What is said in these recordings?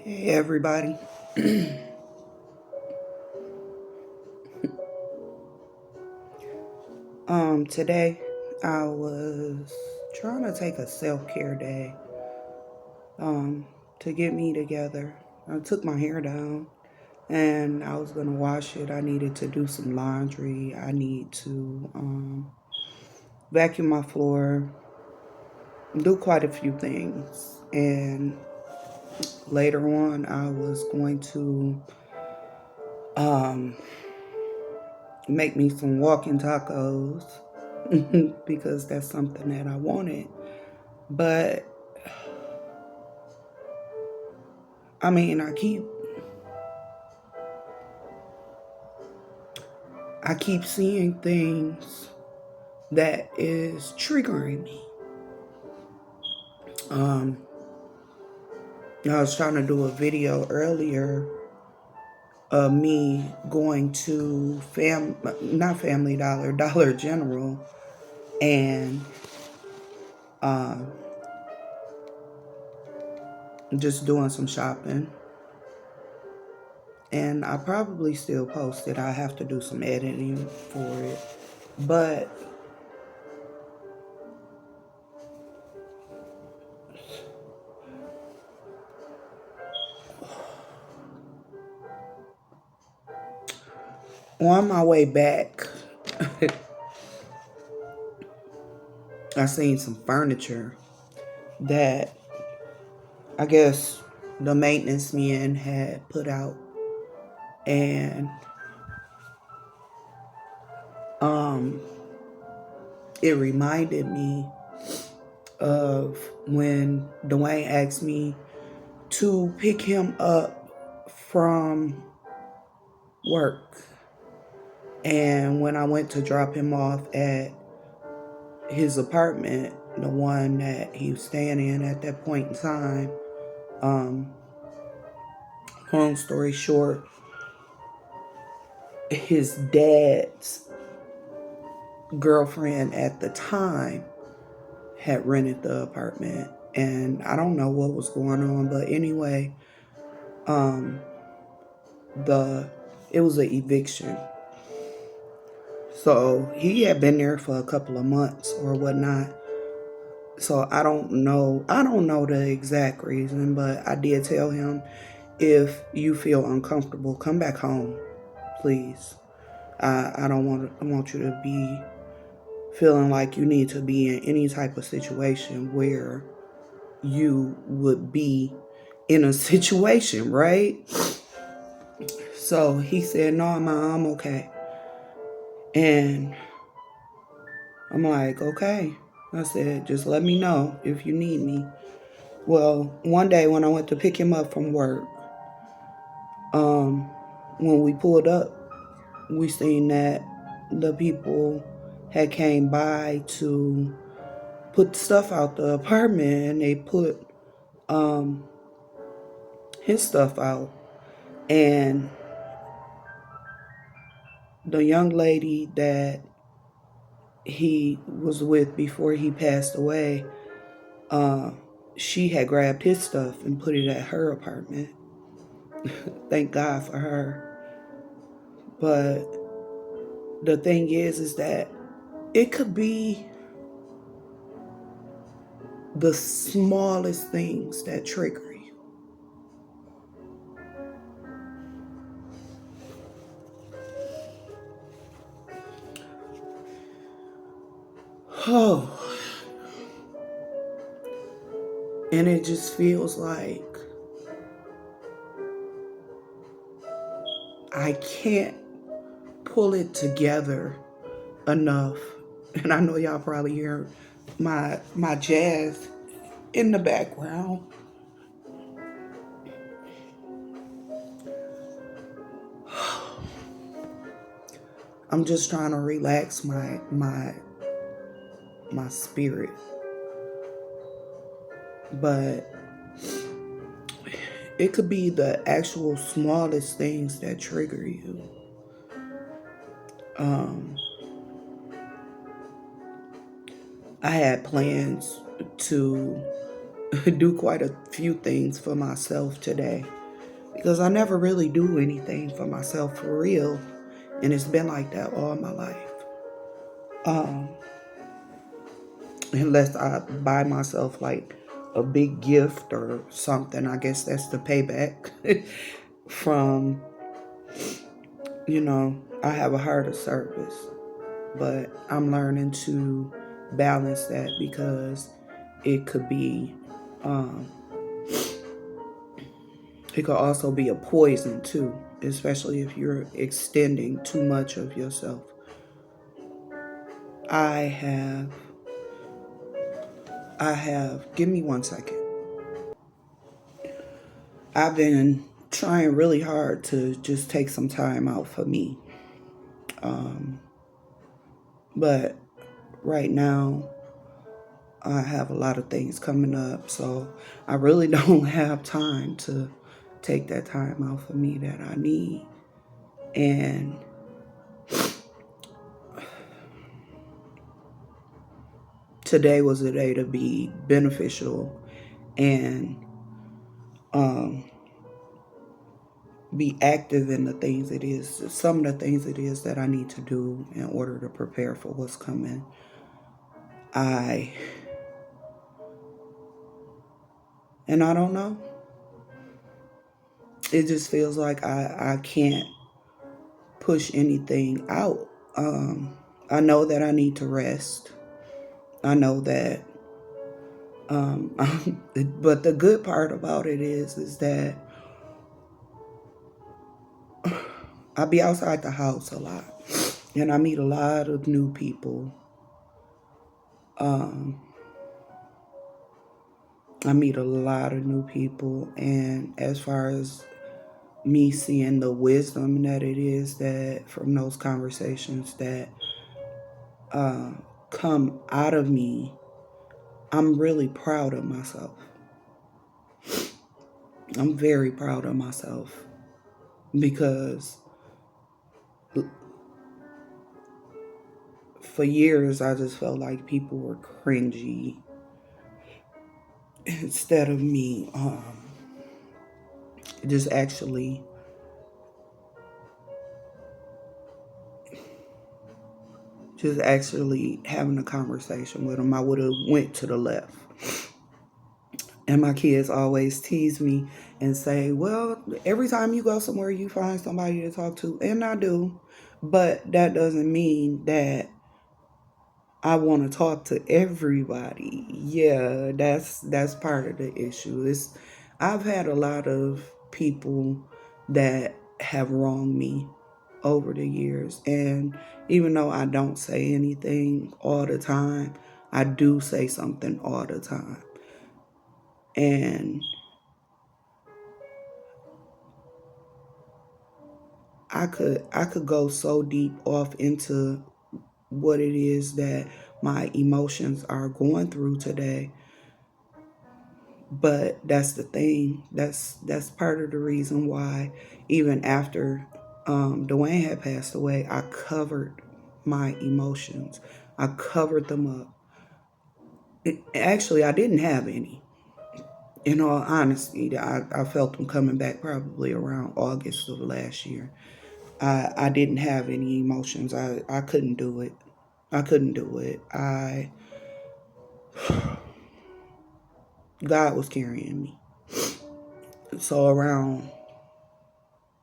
Hey everybody. Today I was trying to take a self-care day to get me together. I took my hair down and I was gonna wash it. I needed to do some laundry. I need to vacuum my floor, do quite a few things. And later on I was going to um make me some walking tacos because that's something that I wanted. But I mean, I keep seeing things that is triggering me. Um, I was trying to do a video earlier of me going to not Family Dollar, Dollar General, and uh, just doing some shopping. And I probably still post it. I have to do some editing for it. But on my way back, I seen some furniture that I guess the maintenance men had put out, and um it reminded me of when Dwayne asked me to pick him up from work. And when I went to drop him off at his apartment, the one that he was staying in at that point in time, um, long story short, his dad's girlfriend at the time had rented the apartment, and I don't know what was going on, but anyway, um the it was an eviction. So he had been there for a couple of months or whatnot. So I don't know the exact reason, but I did tell him, if you feel uncomfortable, come back home, please. I don't want you to be feeling like you need to be in any type of situation where you would be in a situation, right? So he said, no, Ma, I'm okay. And I'm like, okay. I said, just let me know if you need me. Well, one day when I went to pick him up from work, um, when we pulled up, we seen that the people had came by to put stuff out the apartment, and they put um his stuff out. And the young lady that he was with before he passed away, uh, she had grabbed his stuff and put it at her apartment. Thank God for her. But the thing is that it could be the smallest things that trigger you. Oh, and it just feels like I can't pull it together enough. And I know y'all probably hear my jazz in the background. I'm just trying to relax my spirit. But it could be the actual smallest things that trigger you. Um, I had plans to do quite a few things for myself today. because I never really do anything for myself for real. And it's been like that all my life. Um, unless I buy myself like a big gift or something. I guess that's the payback from, I have a heart of service. But I'm learning to balance that because it could be, um, it could also be a poison too, especially if you're extending too much of yourself. I have, give me 1 second. I've been trying really hard to just take some time out for me. Um, but right now, I have a lot of things coming up, so I really don't have time to take that time out for me that I need. And today was a day to be beneficial and um, be active in the things it is, some of the things it is that I need to do in order to prepare for what's coming. I I don't know. It just feels like I can't push anything out. Um, I know that I need to rest. I know that, but the good part about it is that I be outside the house a lot, and I meet a lot of new people. Um, I meet a lot of new people, and as far as me seeing the wisdom that it is that from those conversations that uh, come out of me, I'm really proud of myself. I'm very proud of myself because for years I just felt like people were cringy instead of me just actually having a conversation with them. I would have went to the left. And my kids always tease me and say, well, every time you go somewhere, you find somebody to talk to. And I do. But that doesn't mean that I want to talk to everybody. Yeah, that's part of the issue. I've had a lot of people that have wronged me over the years. And even though I don't say anything all the time, I do say something all the time. And I could go so deep off into what it is that my emotions are going through today. But that's the thing. That's part of the reason why even after Dwayne had passed away, I covered my emotions. I covered them up. Actually, I didn't have any. In all honesty, I felt them coming back probably around August of last year. I didn't have any emotions. I couldn't do it. I couldn't do it. God was carrying me. So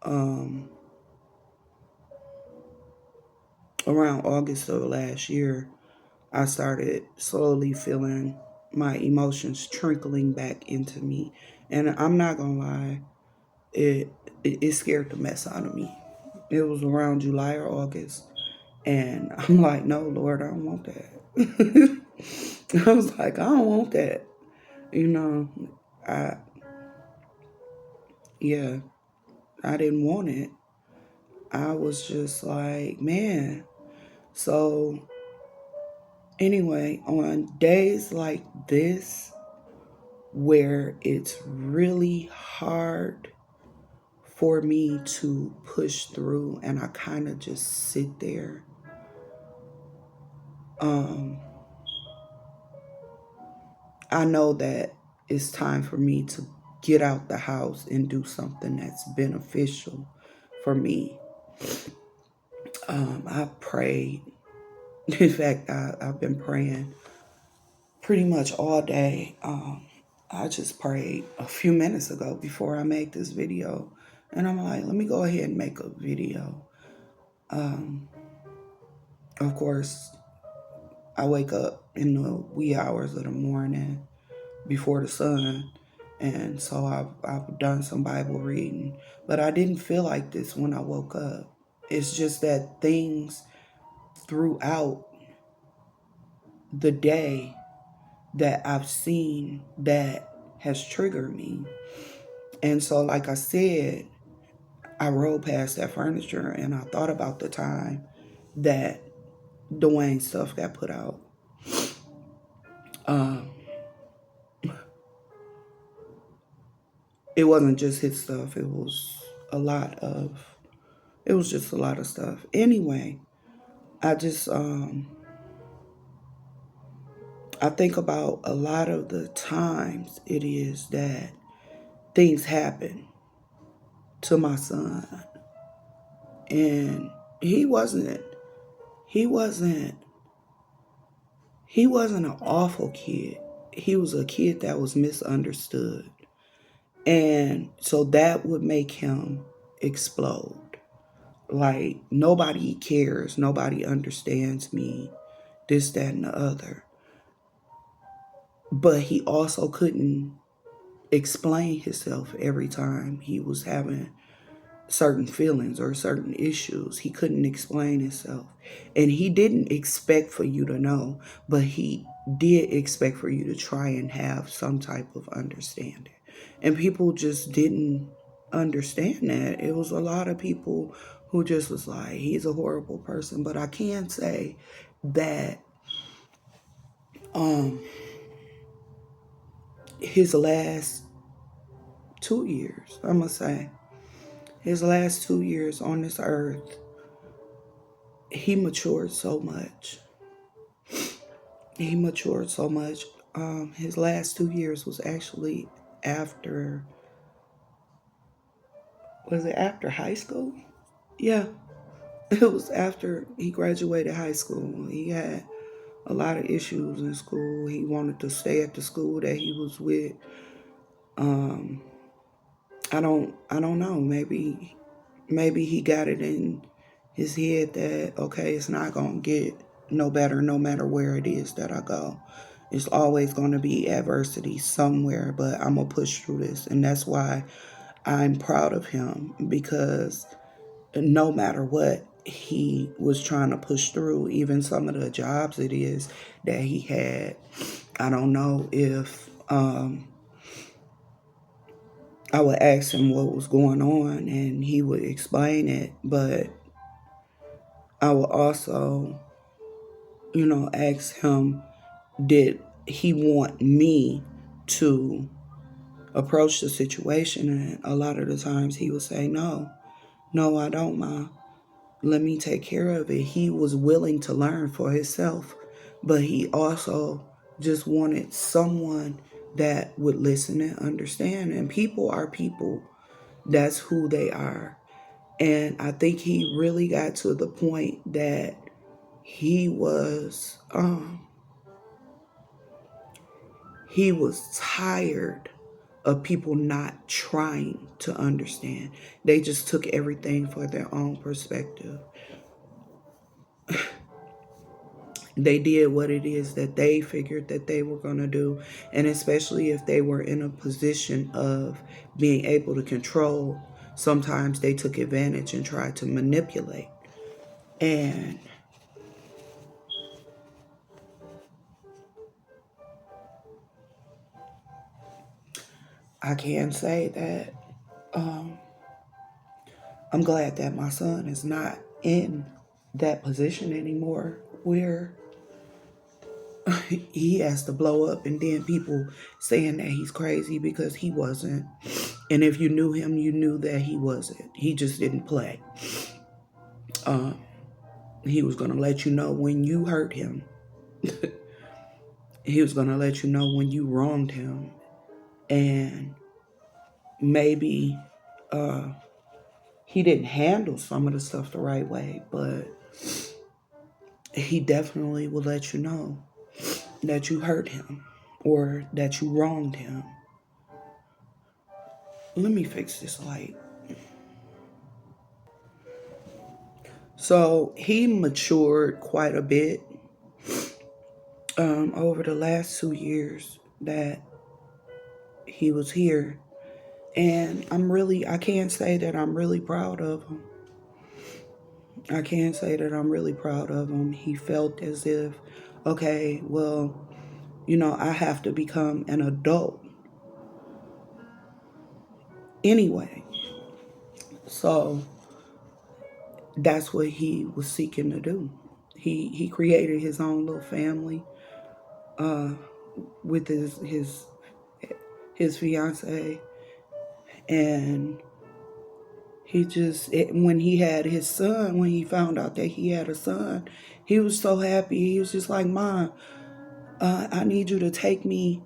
um around August of last year, I started slowly feeling my emotions trickling back into me. And I'm not gonna lie, it scared the mess out of me. It was around July or August. And I'm like, no, Lord, I don't want that. I was like, I don't want that. You know, I, yeah, I didn't want it. I was just like, man. So, anyway, on days like this, where it's really hard for me to push through and I kind of just sit there, um, I know that it's time for me to get out the house and do something that's beneficial for me. I prayed. In fact, I've been praying pretty much all day. I just prayed a few minutes ago before I made this video. And I'm like, let me go ahead and make a video. Of course, I wake up in the wee hours of the morning before the sun. And so I've done some Bible reading. But I didn't feel like this when I woke up. It's just that things throughout the day that I've seen that has triggered me. And so, like I said, I rode past that furniture and I thought about the time that Dwayne stuff got put out. It wasn't just his stuff. It was just a lot of stuff. Anyway, I just, I think about a lot of the times it is that things happen to my son. And he wasn't an awful kid. He was a kid that was misunderstood. And so that would make him explode. Like, nobody cares, nobody understands me, this, that, and the other. But he also couldn't explain himself every time he was having certain feelings or certain issues. He couldn't explain himself. And he didn't expect for you to know, but he did expect for you to try and have some type of understanding. And people just didn't understand that. It was a lot of people who just was like, he's a horrible person. But I can say that his last 2 years, I must say, his last 2 years on this earth, he matured so much. He matured so much. His last 2 years was actually after, was it after high school? Yeah, it was after he graduated high school. He had a lot of issues in school. He wanted to stay at the school that he was with. I don't know. Maybe he got it in his head that, okay, it's not gonna get no better no matter where it is that I go. It's always gonna be adversity somewhere, but I'm gonna push through this. And that's why I'm proud of him, because no matter what, he was trying to push through. Even some of the jobs it is that he had. I don't know if I would ask him what was going on and he would explain it, but I would also, ask him, did he want me to approach the situation? And a lot of the times he would say, no, I don't, Ma. Let me take care of it. He was willing to learn for himself, but he also just wanted someone that would listen and understand. And people are people. That's who they are. And I think he really got to the point that he was tired of people not trying to understand. They just took everything for their own perspective. They did what it is that they figured that they were going to do. And especially if they were in a position of being able to control, sometimes they took advantage and tried to manipulate. And I can say that I'm glad that my son is not in that position anymore where he has to blow up and then people saying that he's crazy, because he wasn't. And if you knew him, you knew that he wasn't. He just didn't play. He was going to let you know when you hurt him. He was going to let you know when you wronged him. And maybe he didn't handle some of the stuff the right way, but he definitely will let you know that you hurt him or that you wronged him. Let me fix this light. So he matured quite a bit over the last 2 years that he was here. And I can't say that I'm really proud of him. I can't say that I'm really proud of him. He felt as if, okay, well, I have to become an adult anyway. So that's what he was seeking to do. He created his own little family with his fiance, and when he had his son, when he found out that he had a son, he was so happy. He was just like, Mom, I need you to take me,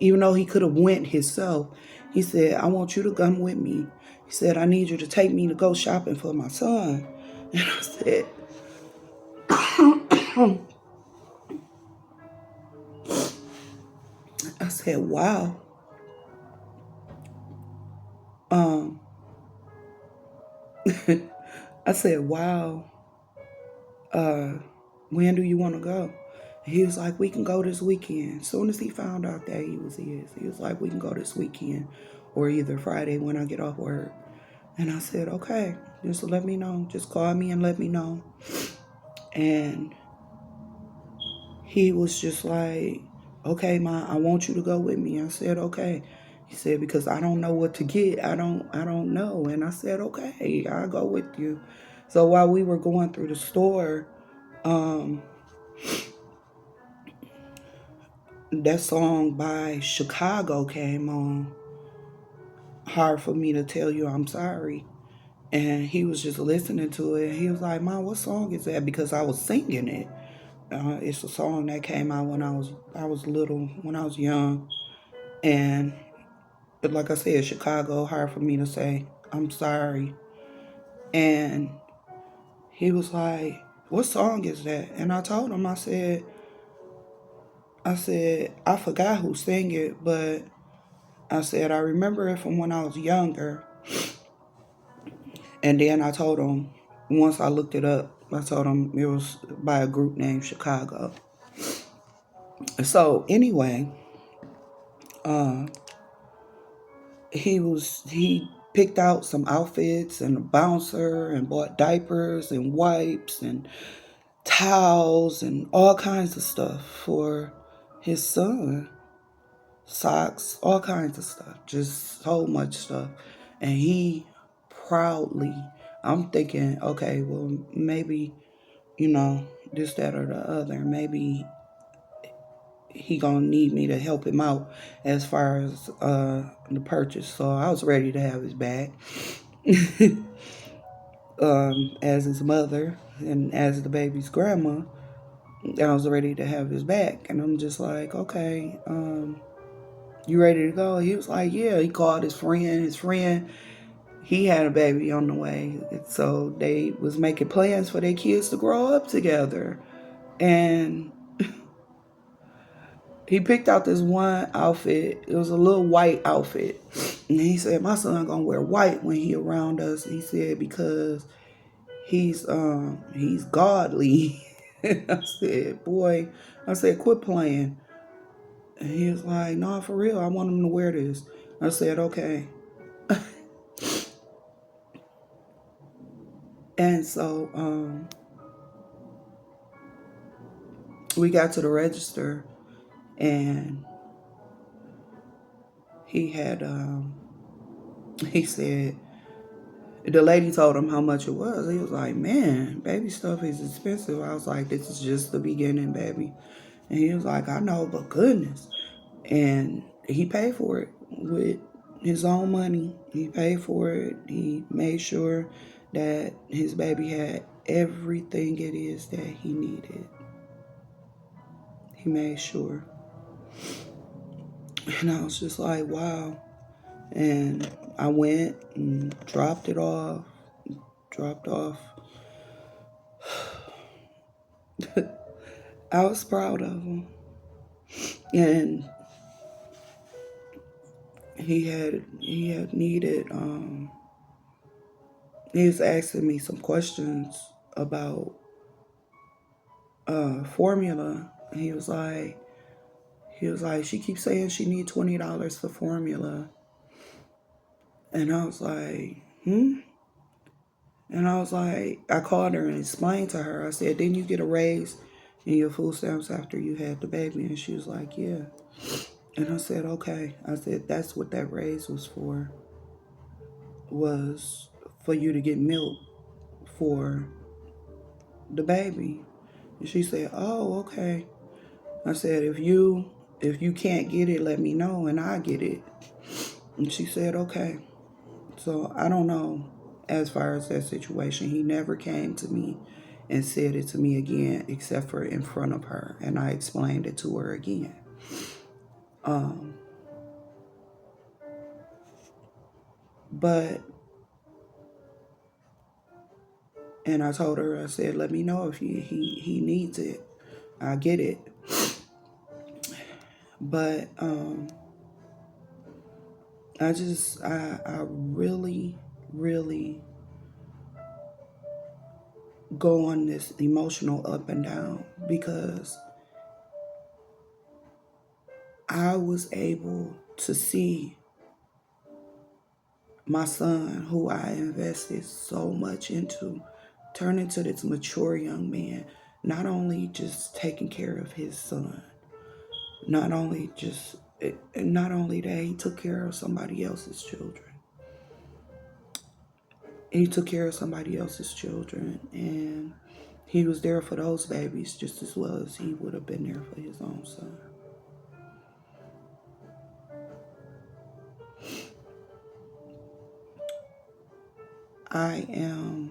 even though he could have went himself. He said, I want you to come with me. He said, I need you to take me to go shopping for my son. And I said, wow. I said, wow. When do you want to go? And he was like, we can go this weekend. As soon as he found out that he was like, we can go this weekend or either Friday when I get off work. And I said, okay, just let me know. Just call me and let me know. And he was just like, okay, Ma, I want you to go with me. I said, okay. He said, because I don't know what to get. I don't know. And I said, okay, I'll go with you. So while we were going through the store, that song by Chicago came on, Hard for Me to Tell You I'm Sorry. And he was just listening to it. He was like, Mom, what song is that? Because I was singing it. It's a song that came out when I was little, when I was young. But like I said, Chicago, Hard for Me to Say I'm Sorry. And he was like, what song is that? And I told him, I said, I forgot who sang it, but I said, I remember it from when I was younger. And then I told him, once I looked it up, I told him it was by a group named Chicago. So anyway, he picked out some outfits and a bouncer and bought diapers and wipes and towels and all kinds of stuff for his son. Socks, all kinds of stuff, just so much stuff. And he proudly, I'm thinking, okay, well, maybe, this, that, or the other. Maybe he gonna need me to help him out as far as the purchase. So I was ready to have his back. As his mother and as the baby's grandma, I was ready to have his back. And I'm just like, okay, you ready to go? He was like, yeah. He called his friend, he had a baby on the way. So they was making plans for their kids to grow up together. And he picked out this one outfit. It was a little white outfit. And he said, my son gonna wear white when he around us. He said, because he's godly. I said, boy, quit playing. And he was like, no, for real, I want him to wear this. I said, okay. And so we got to the register, and he said, the lady told him how much it was. He was like, man, baby stuff is expensive. I was like, this is just the beginning, baby. And he was like, I know, but goodness. And he paid for it with his own money. He paid for it. He made sure that his baby had everything it is that he needed. He made sure. And I was just like, wow. And I went and dropped off. I was proud of him. And he had needed, he was asking me some questions about formula. And he was like, she keeps saying she need $20 for formula. And I was like, hmm? And I was like, I called her and explained to her. I said, didn't you get a raise in your food stamps after you had the baby? And she was like, yeah. And I said, okay. I said, that's what that raise was for you to get milk for the baby. And she said, oh, okay. I said, if you can't get it, let me know and I get it. And she said, okay. So I don't know as far as that situation. He never came to me and said it to me again, except for in front of her. And I explained it to her again. Um, but, and I told her, I said, let me know if he needs it. I get it. But I really, really go on this emotional up and down because I was able to see my son, who I invested so much into, turn into this mature young man, not only just taking care of his son, not only that, he took care of somebody else's children. He took care of somebody else's children, and he was there for those babies just as well as he would have been there for his own son. I am